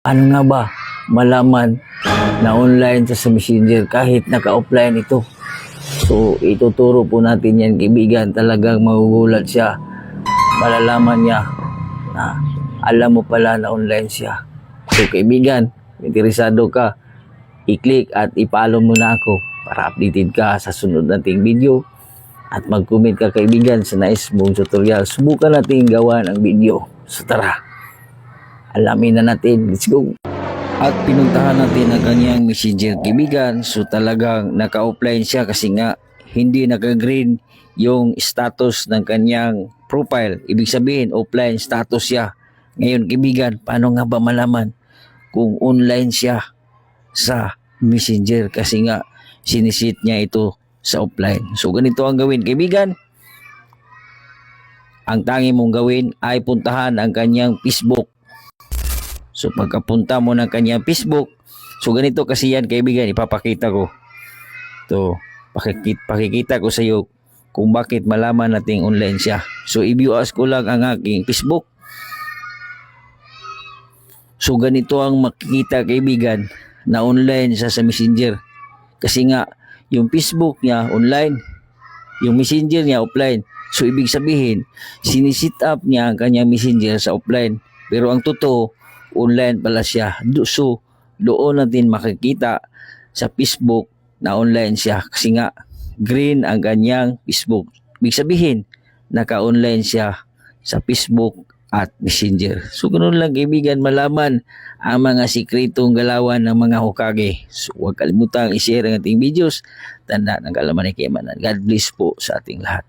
Ano nga ba malaman na online sa Messenger kahit naka-offline ito? So, ituturo po natin yan, kaibigan. Talagang magugulat siya. Malalaman niya na alam mo pala na online siya. So, kaibigan, interesado ka, i-click at i-follow mo na ako para updated ka sa sunod nating video. At mag-comment ka, kaibigan, sa nais mong tutorial. Subukan natin gawa ng video. So, tara. Alamin na natin. Let's go. At pinuntahan natin ang kanyang Messenger, kaibigan. So talagang naka-offline siya kasi nga hindi naka-green yung status ng kanyang profile. Ibig sabihin offline status siya. Ngayon, kaibigan, paano nga ba malaman kung online siya sa Messenger? Kasi nga sinisit niya ito sa offline. So ganito ang gawin, kaibigan. Ang tangi mong gawin ay puntahan ang kanyang Facebook. So pagkapunta mo ng kanyang Facebook, so ganito kasi yan, kaibigan, ipapakita ko. To, pakikita ko sa iyo kung bakit malaman nating online siya. So i-view ko lang ang aking Facebook. So ganito ang makikita, kaibigan, na online siya sa Messenger. Kasi nga yung Facebook niya online, yung Messenger niya offline. So ibig sabihin, sinisit up niya ang kanyang Messenger sa offline. Pero ang totoo, online pala siya. So, doon natin makikita sa Facebook na online siya. Kasi nga, green ang kanyang Facebook. Ibig sabihin, naka-online siya sa Facebook at Messenger. So, ganoon lang, kaibigan, malaman ang mga sikretong galawan ng mga Hokage. So, huwag kalimutang i-share ang ating videos. Tanda ng kalaman ni Kemanan. God bless po sa ating lahat.